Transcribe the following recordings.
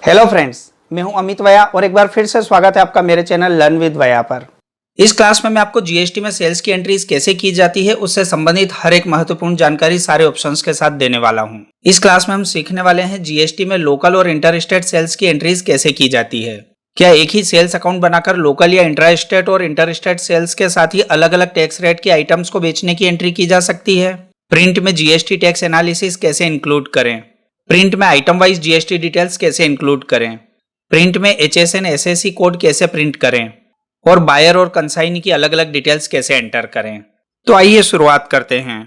Hello friends, मैं हूं अमित वया और एक बार फिर से स्वागत है आपका मेरे चैनल लर्न विद वया पर। इस क्लास में मैं आपको जीएसटी में सेल्स की एंट्रीज कैसे की जाती है उससे संबंधित हर एक महत्वपूर्ण जानकारी सारे ऑप्शंस के साथ देने वाला हूं। इस क्लास में हम सीखने वाले हैं जीएसटी में लोकल और इंटर स्टेट सेल्स की एंट्रीज कैसे की जाती है। क्या एक ही सेल्स अकाउंट बनाकर लोकल या इंट्रा स्टेट और इंटर स्टेट सेल्स के साथ ही अलग अलग टैक्स रेट के आइटम्स को बेचने की एंट्री की जा सकती है। प्रिंट में जीएसटी टैक्स एनालिसिस कैसे इंक्लूड करें। प्रिंट में आइटम वाइज जीएसटी डिटेल्स कैसे इंक्लूड करें। प्रिंट में एचएसएन एसएससी कोड कैसे प्रिंट करें और बायर और कंसाइनी की अलग अलग डिटेल्स कैसे एंटर करें। तो आइए शुरुआत करते हैं।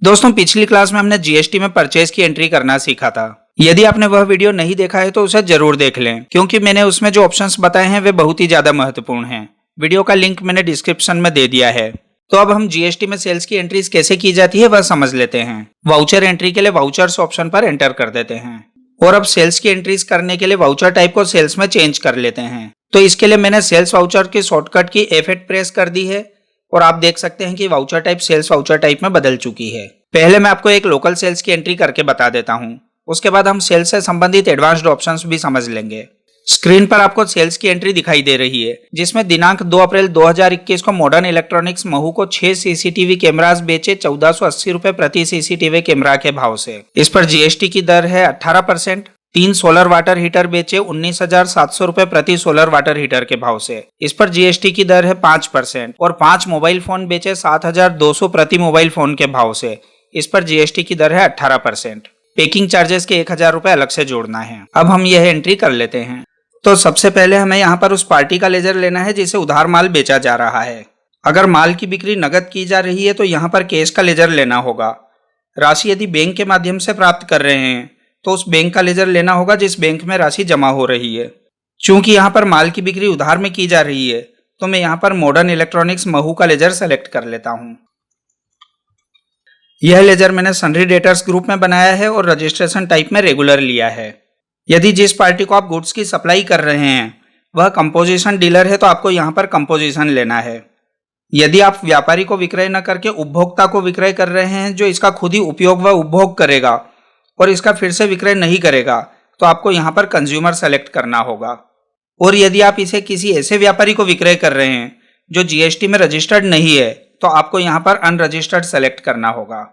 दोस्तों, पिछली क्लास में हमने जीएसटी में परचेज की एंट्री करना सीखा था। यदि आपने वह वीडियो नहीं देखा है तो उसे जरूर देख लें, क्योंकि मैंने उसमें जो ऑप्शंस बताए हैं वे बहुत ही ज्यादा महत्वपूर्ण हैं। वीडियो का लिंक मैंने डिस्क्रिप्शन में दे दिया है। तो अब हम जीएसटी में सेल्स की एंट्रीज कैसे की जाती है वह समझ लेते हैं। वाउचर एंट्री के लिए वाउचर्स ऑप्शन पर एंटर कर देते हैं और अब सेल्स की एंट्रीज करने के लिए वाउचर टाइप को सेल्स में चेंज कर लेते हैं। तो इसके लिए मैंने सेल्स वाउचर की शॉर्टकट की F8 प्रेस कर दी है और आप देख सकते हैं कि voucher type sales voucher type में बदल चुकी है। पहले मैं आपको एक लोकल सेल्स की एंट्री करके बता देता हूँ, उसके बाद हम सेल्स से संबंधित एडवांस्ड ऑप्शंस भी समझ लेंगे। स्क्रीन पर आपको सेल्स की एंट्री दिखाई दे रही है, जिसमें दिनांक 2 अप्रैल 2021 को मॉडर्न इलेक्ट्रॉनिक्स महू को 6 सीसीटीवी कैमरास बेचे 1480 रुपए प्रति सीसीटीवी कैमरा के भाव से। इस पर जीएसटी की दर है 18%। 3 सोलर वाटर हीटर बेचे 19,700 रुपए प्रति सोलर वाटर हीटर के भाव से। इस पर जीएसटी की दर है 5% और 5 मोबाइल फोन बेचे 7,200 प्रति मोबाइल फोन के भाव से। इस पर जीएसटी की दर है 18%। पैकिंग चार्जेस के 1,000 रुपए अलग से जोड़ना है। अब हम यह एंट्री कर लेते हैं। तो सबसे पहले हमें यहाँ पर उस पार्टी का लेजर लेना है जिसे उधार माल बेचा जा रहा है। अगर माल की बिक्री नगद की जा रही है तो यहाँ पर कैश का लेजर लेना होगा। राशि यदि बैंक के माध्यम से प्राप्त कर रहे हैं तो उस बैंक का लेजर लेना होगा जिस बैंक में राशि जमा हो रही है। चूंकि यहाँ पर माल की बिक्री उधार में की जा रही है तो मैं यहाँ पर मॉडर्न इलेक्ट्रॉनिक्स महू का लेजर सेलेक्ट कर लेता हूँ। यह लेजर मैंने सन्ड्री डेटर्स ग्रुप में बनाया है और रजिस्ट्रेशन टाइप में रेगुलर लिया है। यदि जिस पार्टी को आप गुड्स की सप्लाई कर रहे हैं वह कंपोजिशन डीलर है तो आपको यहाँ पर कंपोजिशन लेना है। यदि आप व्यापारी को विक्रय न करके उपभोक्ता को विक्रय कर रहे हैं जो इसका खुद ही उपयोग व उपभोग करेगा और इसका फिर से विक्रय नहीं करेगा तो आपको यहाँ पर कंज्यूमर सेलेक्ट करना होगा। और यदि आप इसे किसी ऐसे व्यापारी को विक्रय कर रहे हैं जो जीएसटी में रजिस्टर्ड नहीं है तो आपको यहाँ पर अनरजिस्टर्ड सेलेक्ट करना होगा।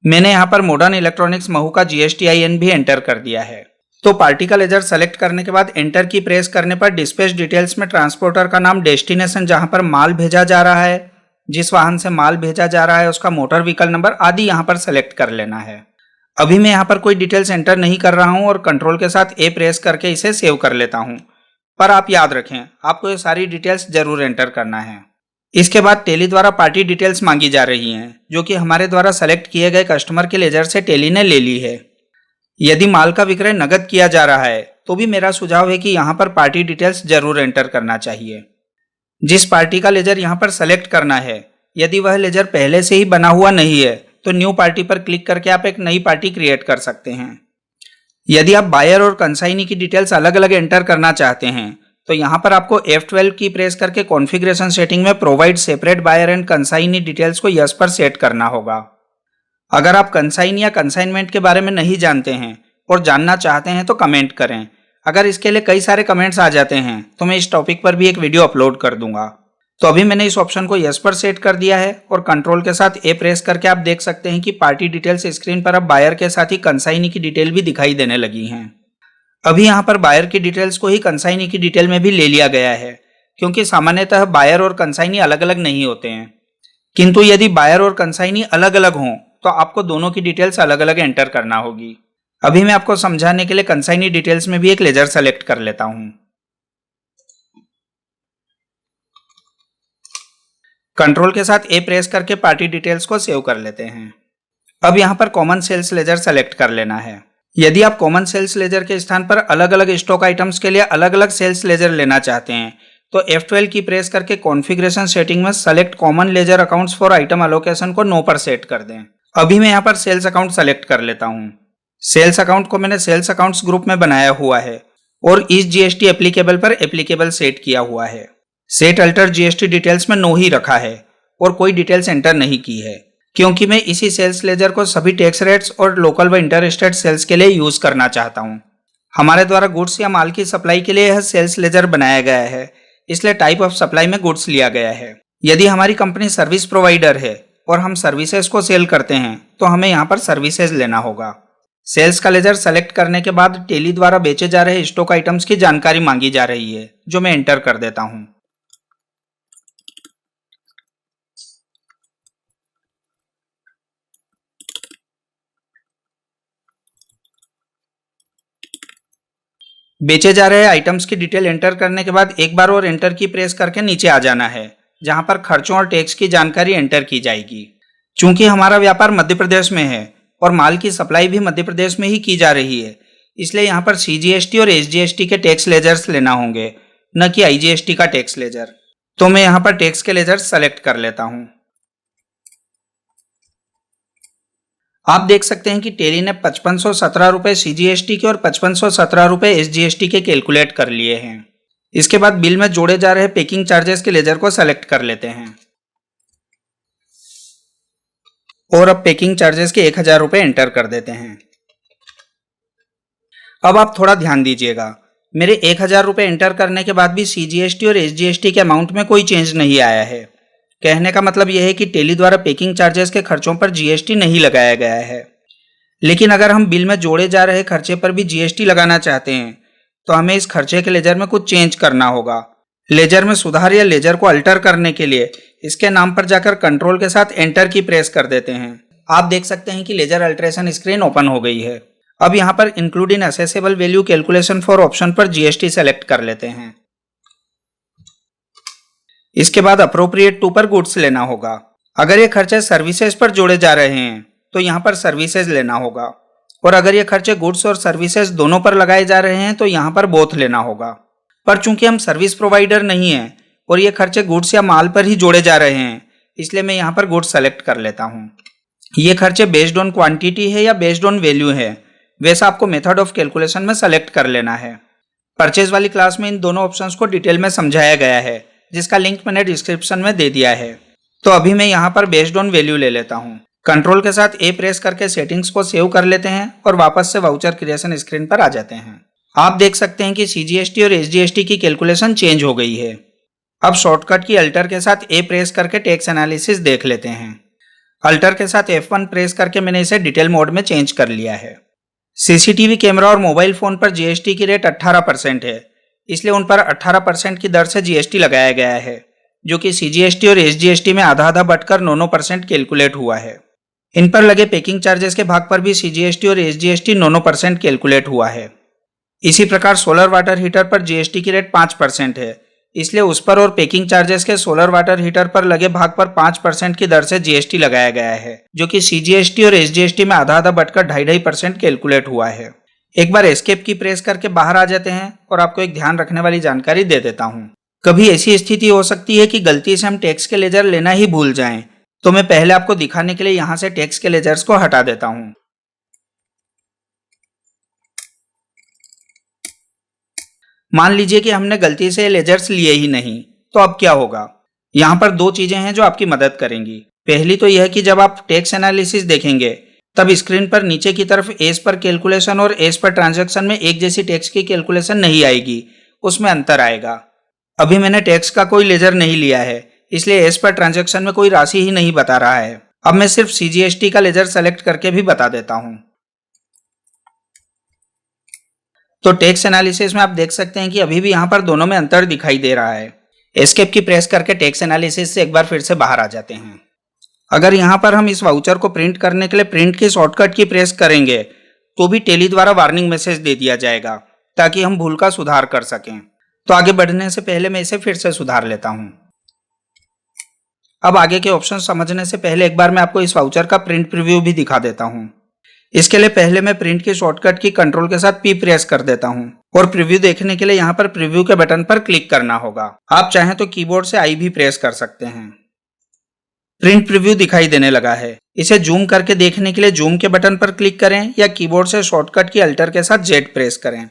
मैंने यहाँ पर मॉडर्न इलेक्ट्रॉनिक्स महू का GSTIN भी एंटर कर दिया है। तो पार्टी का लेजर सेलेक्ट करने के बाद एंटर की प्रेस करने पर डिस्पैच डिटेल्स में ट्रांसपोर्टर का नाम, डेस्टिनेशन जहां पर माल भेजा जा रहा है, जिस वाहन से माल भेजा जा रहा है उसका मोटर व्हीकल नंबर आदि यहां पर सेलेक्ट कर लेना है। अभी मैं यहां पर कोई डिटेल्स एंटर नहीं कर रहा हूं और कंट्रोल के साथ A प्रेस करके इसे सेव कर लेता हूं। पर आप याद रखें, आपको ये सारी डिटेल्स जरूर एंटर करना है। इसके बाद टेली द्वारा पार्टी डिटेल्स मांगी जा रही हैं, जो कि हमारे द्वारा सेलेक्ट किए गए कस्टमर के लेजर से टेली ने ले ली है। यदि माल का विक्रय नगद किया जा रहा है तो भी मेरा सुझाव है कि यहाँ पर पार्टी डिटेल्स जरूर एंटर करना चाहिए। जिस पार्टी का लेजर यहाँ पर सेलेक्ट करना है, यदि वह लेजर पहले से ही बना हुआ नहीं है तो न्यू पार्टी पर क्लिक करके आप एक नई पार्टी क्रिएट कर सकते हैं। यदि आप बायर और कंसाइनी की डिटेल्स अलग अलग एंटर करना चाहते हैं तो यहाँ पर आपको F12 की प्रेस करके कॉन्फ़िगरेशन सेटिंग में provide separate buyer and consignee details को यस पर सेट करना होगा। अगर आप कंसाइन या कंसाइनमेंट के बारे में नहीं जानते हैं और जानना चाहते हैं तो कमेंट करें। अगर इसके लिए कई सारे कमेंट्स आ जाते हैं तो मैं इस टॉपिक पर भी एक वीडियो अपलोड कर दूंगा। तो अभी मैंने इस ऑप्शन को यस पर सेट कर दिया है और कंट्रोल के साथ A प्रेस करके आप देख सकते हैं कि पार्टी डिटेल्स स्क्रीन पर अब बायर के साथ ही कंसाइनी की डिटेल भी दिखाई देने लगी हैं। अभी यहाँ पर बायर की डिटेल्स को ही कंसाइनी की डिटेल में भी ले लिया गया है, क्योंकि सामान्यतः बायर और कंसाइनी अलग अलग नहीं होते हैं। किंतु यदि बायर और कंसाइनी अलग अलग हों तो आपको दोनों की डिटेल्स अलग अलग एंटर करना होगी। अभी मैं आपको समझाने के लिए कंसाइनी डिटेल्स में भी एक लेजर सेलेक्ट कर लेता हूं। कंट्रोल के साथ A प्रेस करके पार्टी डिटेल्स को सेव कर लेते हैं। अब यहां पर कॉमन सेल्स लेजर सेलेक्ट कर लेना है। यदि आप कॉमन सेल्स लेजर के स्थान पर अलग अलग स्टॉक आइटम्स के लिए अलग अलग सेल्स लेजर लेना चाहते हैं तो F12 की प्रेस करके कॉन्फ़िगरेशन सेटिंग में select common ledger accounts for item allocation को नो पर सेट कर दें। अभी मैं यहाँ पर सेल्स अकाउंट सेलेक्ट कर लेता हूँ। सेल्स अकाउंट को मैंने सेल्स अकाउंट्स ग्रुप में बनाया हुआ है और इस जीएसटी एप्लीकेबल पर एप्लीकेबल सेट किया हुआ है। सेट अल्टर जीएसटी डिटेल्स में नो ही रखा है और कोई डिटेल्स एंटर नहीं की है, क्योंकि मैं इसी सेल्स लेजर को सभी टैक्स रेट्स और लोकल व इंटर स्टेट सेल्स के लिए यूज करना चाहता हूँ। हमारे द्वारा गुड्स या माल की सप्लाई के लिए यह सेल्स लेजर बनाया गया है, इसलिए टाइप ऑफ सप्लाई में गुड्स लिया गया है। यदि हमारी कंपनी सर्विस प्रोवाइडर है और हम सर्विसेज को सेल करते हैं तो हमें यहाँ पर सर्विसेज लेना होगा। सेल्स का लेजर सेलेक्ट करने के बाद टेली द्वारा बेचे जा रहे स्टॉक आइटम्स की जानकारी मांगी जा रही है, जो मैं एंटर कर देता हूँ। बेचे जा रहे आइटम्स की डिटेल एंटर करने के बाद एक बार और एंटर की प्रेस करके नीचे आ जाना है, जहां पर खर्चों और टैक्स की जानकारी एंटर की जाएगी। चूंकि हमारा व्यापार मध्य प्रदेश में है और माल की सप्लाई भी मध्य प्रदेश में ही की जा रही है, इसलिए यहाँ पर CGST और SGST के टैक्स लेजर्स लेना होंगे, न कि IGST का टैक्स लेजर। तो मैं यहाँ पर टैक्स के लेजर सेलेक्ट कर लेता हूँ। आप देख सकते हैं कि टेली ने 5517 रुपए CGST के और 5517 रुपए SGST के कैलकुलेट कर लिए हैं। इसके बाद बिल में जोड़े जा रहे पैकिंग चार्जेस के लेजर को सेलेक्ट कर लेते हैं और अब पैकिंग चार्जेस के 1000 रुपए एंटर कर देते हैं। अब आप थोड़ा ध्यान दीजिएगा, मेरे 1000 रुपए एंटर करने के बाद भी CGST और SGST के अमाउंट में कोई चेंज नहीं आया है। कहने का मतलब यह है कि टेली द्वारा पैकिंग चार्जेस के खर्चों पर GST नहीं लगाया गया है। लेकिन अगर हम बिल में जोड़े जा रहे खर्चे पर भी GST लगाना चाहते हैं तो हमें इस खर्चे के लेजर में कुछ चेंज करना होगा। लेजर में सुधार या लेजर को अल्टर करने के लिए इसके नाम पर जाकर कंट्रोल के साथ एंटर की प्रेस कर देते हैं। आप देख सकते हैं कि लेजर अल्ट्रेशन स्क्रीन ओपन हो गई है। अब यहाँ पर include in accessible value calculation for option पर GST सेलेक्ट कर लेते हैं। इसके बाद अप्रोप्रिएट टू पर गुड्स लेना होगा। अगर ये खर्चे सर्विसेज पर जोड़े जा रहे हैं तो यहाँ पर सर्विसेज लेना होगा, और अगर ये खर्चे गुड्स और सर्विसेज दोनों पर लगाए जा रहे हैं तो यहाँ पर बोथ लेना होगा। पर चूंकि हम सर्विस प्रोवाइडर नहीं हैं और ये खर्चे गुड्स या माल पर ही जोड़े जा रहे हैं, इसलिए मैं यहाँ पर गुड्स सेलेक्ट कर लेता हूँ। ये खर्चे बेस्ड ऑन क्वांटिटी है या बेस्ड ऑन वैल्यू है, वैसा आपको मेथड ऑफ कैलकुलेशन में सेलेक्ट कर लेना है। परचेज वाली क्लास में इन दोनों ऑप्शंस को डिटेल में समझाया गया है, जिसका लिंक मैंने डिस्क्रिप्शन में दे दिया है। तो अभी मैं यहाँ पर बेस्ड ऑन वैल्यू ले लेता हूँ। कंट्रोल के साथ A प्रेस करके सेटिंग्स को सेव कर लेते हैं और वापस से वाउचर क्रिएशन स्क्रीन पर आ जाते हैं। आप देख सकते हैं कि CGST और SGST की कैलकुलेशन चेंज हो गई है। अब शॉर्टकट की अल्टर के साथ A प्रेस करके टैक्स एनालिसिस देख लेते हैं। अल्टर के साथ F1 प्रेस करके मैंने इसे डिटेल मोड में चेंज कर लिया है। CCTV कैमरा और मोबाइल फोन पर GST की रेट 18% है, इसलिए उन पर 18% की दर से GST लगाया गया है, जो कि CGST और SGST में आधा आधा बटकर 9% कैलकुलेट हुआ है। इन पर लगे पैकिंग चार्जेस के भाग पर भी CGST और SGST 9% कैलकुलेट हुआ है। इसी प्रकार सोलर वाटर हीटर पर GST की रेट 5% है, इसलिए उस पर और पैकिंग चार्जेस के सोलर वाटर हीटर पर लगे भाग पर 5% की दर से GST लगाया गया है, जो कि CGST और SGST में आधा आधा बटकर 2.5% कैलकुलेट हुआ है। एक बार एस्केप की प्रेस करके बाहर आ जाते हैं और आपको एक ध्यान रखने वाली जानकारी दे देता हूँ। कभी ऐसी स्थिति हो सकती है कि गलती से हम टैक्स के लेजर लेना ही भूल जाएं, तो मैं पहले आपको दिखाने के लिए यहाँ से टैक्स के लेजर्स को हटा देता हूँ। मान लीजिए कि हमने गलती से लेजर्स लिए ही नहीं, तो अब क्या होगा? यहाँ पर दो चीजें हैं जो आपकी मदद करेंगी। पहली तो यह कि जब आप टैक्स एनालिसिस देखेंगे तब स्क्रीन पर नीचे की तरफ एज पर कैलकुलेशन और एज पर ट्रांजैक्शन में एक जैसी टैक्स की कैलकुलेशन नहीं आएगी, उसमें अंतर आएगा। अभी मैंने टैक्स का कोई लेजर नहीं लिया है, इसलिए एज पर ट्रांजैक्शन में कोई राशि ही नहीं बता रहा है। अब मैं सिर्फ CGST का लेजर सेलेक्ट करके भी बता देता हूं। तो टैक्स एनालिसिस में आप देख सकते हैं कि अभी भी यहां पर दोनों में अंतर दिखाई दे रहा है। एस्केप की प्रेस करके टैक्स एनालिसिस से एक बार फिर से बाहर आ जाते हैं। अगर यहां पर हम इस वाउचर को प्रिंट करने के लिए प्रिंट की शॉर्टकट की प्रेस करेंगे तो भी टेली द्वारा वार्निंग मैसेज दे दिया जाएगा, ताकि हम भूल का सुधार कर सकें। तो आगे बढ़ने से पहले मैं इसे फिर से सुधार लेता हूं। अब आगे के ऑप्शन समझने से पहले एक बार मैं आपको इस वाउचर का प्रिंट प्रीव्यू भी दिखा देता हूं। इसके लिए पहले मैं प्रिंट की शॉर्टकट की कंट्रोल के साथ P प्रेस कर देता हूं और प्रीव्यू देखने के लिए यहां पर प्रीव्यू के बटन पर क्लिक करना होगा। आप चाहें तो कीबोर्ड से I भी प्रेस कर सकते हैं। प्रिंट प्रीव्यू दिखाई देने लगा है। इसे जूम करके देखने के लिए जूम के बटन पर क्लिक करें या कीबोर्ड से शॉर्टकट की अल्टर के साथ Z प्रेस करें।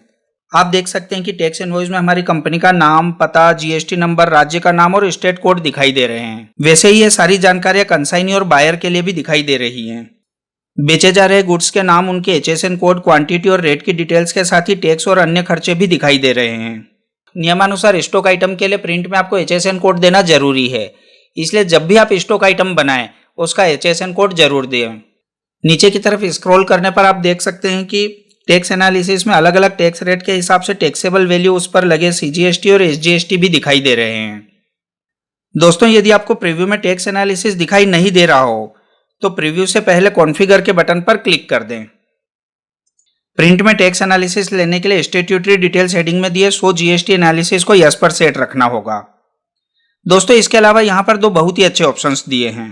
आप देख सकते हैं कि टैक्स इनवॉइस में हमारी कंपनी का नाम, पता, GST नंबर, राज्य का नाम और स्टेट कोड दिखाई दे रहे हैं। वैसे ही ये सारी जानकारियां कंसाइनी और बायर के लिए भी दिखाई दे रही हैं। बेचे जा रहे गुड्स के नाम, उनके एचएसएन कोड, क्वांटिटी और रेट की डिटेल्स के साथ ही टैक्स और अन्य खर्चे भी दिखाई दे रहे हैं। नियमानुसार स्टॉक आइटम के लिए प्रिंट में आपको एचएसएन कोड देना जरूरी है, इसलिए जब भी आप स्टॉक आइटम बनाएं उसका एचएसएन कोड जरूर दें। नीचे की तरफ स्क्रॉल करने पर आप देख सकते हैं कि टैक्स एनालिसिस में अलग अलग टैक्स रेट के हिसाब से टैक्सेबल वैल्यू, उस पर लगे सीजीएसटी और एसजीएसटी भी दिखाई दे रहे हैं। दोस्तों, यदि आपको प्रीव्यू में टैक्स एनालिसिस दिखाई नहीं दे रहा हो तो प्रीव्यू से पहले कॉन्फ़िगर के बटन पर क्लिक कर दें। प्रिंट में टैक्स एनालिसिस लेने के लिए स्टैट्यूटरी डिटेल्स हेडिंग में दिए शो जीएसटी एनालिसिस को यस पर सेट रखना होगा। दोस्तों, इसके अलावा यहाँ पर दो बहुत ही अच्छे ऑप्शंस दिए हैं।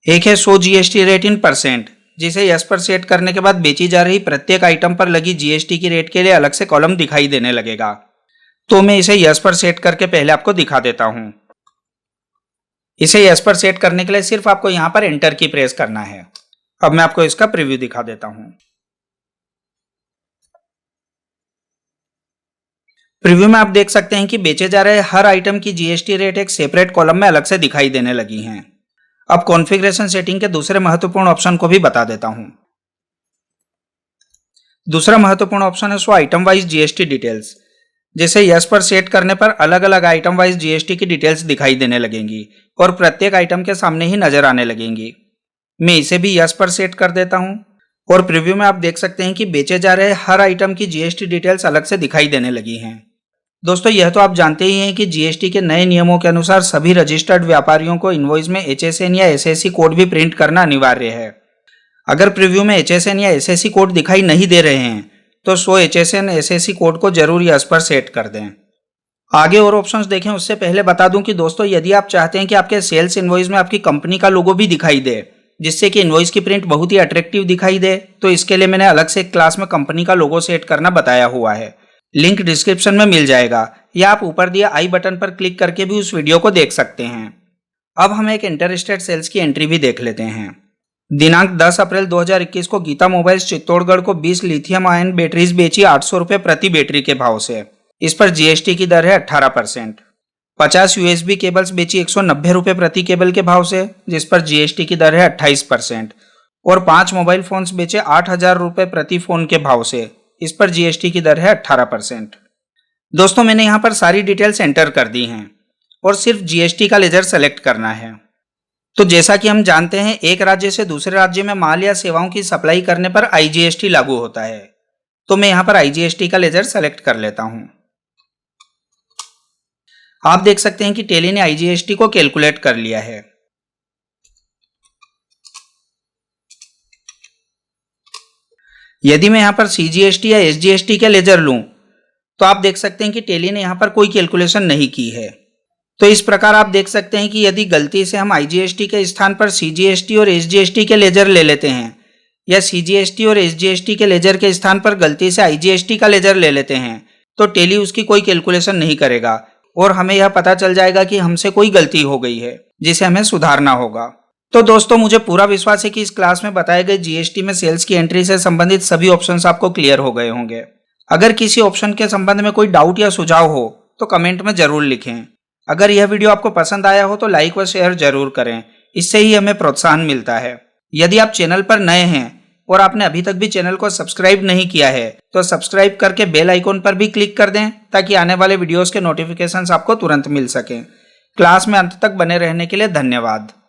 एक है show GST rate in percent, जिसे यस पर सेट करने के बाद बेची जा रही प्रत्येक आइटम पर लगी जीएसटी की रेट के लिए अलग से कॉलम दिखाई देने लगेगा। तो मैं इसे यस पर सेट करके पहले आपको दिखा देता हूं। इसे यस पर सेट करने के लिए सिर्फ आपको यहां पर एंटर की प्रेस करना है। अब मैं आपको इसका प्रीव्यू दिखा देता हूं। प्रीव्यू में आप देख सकते हैं कि बेचे जा रहे हर आइटम की जीएसटी रेट एक सेपरेट कॉलम में अलग से दिखाई देने लगी हैं। अब कॉन्फ़िगरेशन सेटिंग के दूसरे महत्वपूर्ण ऑप्शन को भी बता देता हूं। दूसरा महत्वपूर्ण ऑप्शन है show item wise GST details, जिसे यस पर सेट करने पर अलग अलग आइटम वाइज जीएसटी की डिटेल्स दिखाई देने लगेंगी और प्रत्येक आइटम के सामने ही नजर आने लगेंगी। मैं इसे भी यस पर सेट कर देता हूं और प्रीव्यू में आप देख सकते हैं कि बेचे जा रहे हर आइटम की जीएसटी डिटेल्स अलग से दिखाई देने लगी हैं। दोस्तों, यह तो आप जानते ही हैं कि जीएसटी के नए नियमों के अनुसार सभी रजिस्टर्ड व्यापारियों को इनवॉइस में एचएसएन या एसएससी कोड भी प्रिंट करना अनिवार्य है। अगर प्रीव्यू में एचएसएन या एसएससी कोड दिखाई नहीं दे रहे हैं तो शो एचएसएन एसएससी कोड को जरूर यस पर सेट कर दें। आगे और ऑप्शंस देखें उससे पहले बता दूं कि दोस्तों, यदि आप चाहते हैं कि आपके सेल्स इनवॉइस में आपकी कंपनी का लोगो भी दिखाई दे, जिससे कि इनवॉइस की प्रिंट बहुत ही अट्रैक्टिव दिखाई दे, तो इसके लिए मैंने अलग से एक क्लास में कंपनी का लोगो सेट करना बताया हुआ है। लिंक डिस्क्रिप्शन में मिल जाएगा या आप ऊपर दिए आई बटन पर क्लिक करके भी उस वीडियो को देख सकते हैं। अब हम एक इंटरस्टेट सेल्स की एंट्री भी देख लेते हैं। दिनांक 10 अप्रैल 2021 को गीता मोबाइल्स चित्तौड़गढ़ को 20 लिथियम आयन बैटरीज बेची 800 रुपये प्रति बैटरी के भाव से। इस पर जीएसटी की दर है 18%। 50 यूएसबी केबल्स बेची 190 रुपये प्रति केबल के भाव से, जिस पर जीएसटी की दर है 28%। और 5 मोबाइल फोन्स बेचे 8,000 रुपये प्रति फोन के भाव से। इस पर जीएसटी की दर है 18%। दोस्तों, मैंने यहाँ पर सारी डिटेल्स एंटर कर दी हैं और सिर्फ जीएसटी का लेजर सेलेक्ट करना है। तो जैसा कि हम जानते हैं, एक राज्य से दूसरे राज्य में माल या सेवाओं की सप्लाई करने पर आईजीएसटी लागू होता है। तो मैं यहाँ पर आईजीएसटी का लेजर सेलेक्ट कर लेता हूँ। आप देख सकते हैं कि टेली ने आईजीएसटी को कैलकुलेट कर लिया है। यदि मैं यहाँ पर सीजीएसटी या एसजीएसटी के लेजर लूं तो आप देख सकते हैं कि टेली ने यहाँ पर कोई कैलकुलेशन नहीं की है। तो इस प्रकार आप देख सकते हैं कि यदि गलती से हम आईजीएसटी के स्थान पर सीजीएसटी और एसजीएसटी के लेजर ले लेते हैं या सीजीएसटी और एसजीएसटी के लेजर के स्थान पर गलती से आईजीएसटी का लेजर ले लेते हैं तो टेली उसकी कोई कैलकुलेशन नहीं करेगा और हमें यह पता चल जाएगा कि हमसे कोई गलती हो गई है जिसे हमें सुधारना होगा। तो दोस्तों, मुझे पूरा विश्वास है कि इस क्लास में बताए गए जीएसटी में सेल्स की एंट्री से संबंधित सभी ऑप्शंस आपको क्लियर हो गए होंगे। अगर किसी ऑप्शन के संबंध में कोई डाउट या सुझाव हो तो कमेंट में जरूर लिखें। अगर यह वीडियो आपको पसंद आया हो तो लाइक व शेयर जरूर करें, इससे ही हमें प्रोत्साहन मिलता है। यदि आप चैनल पर नए हैं और आपने अभी तक भी चैनल को सब्सक्राइब नहीं किया है तो सब्सक्राइब करके बेल आइकॉन पर भी क्लिक कर दें ताकि आने वाले वीडियोस के नोटिफिकेशंस आपको तुरंत मिल सकें। क्लास में अंत तक बने रहने के लिए धन्यवाद।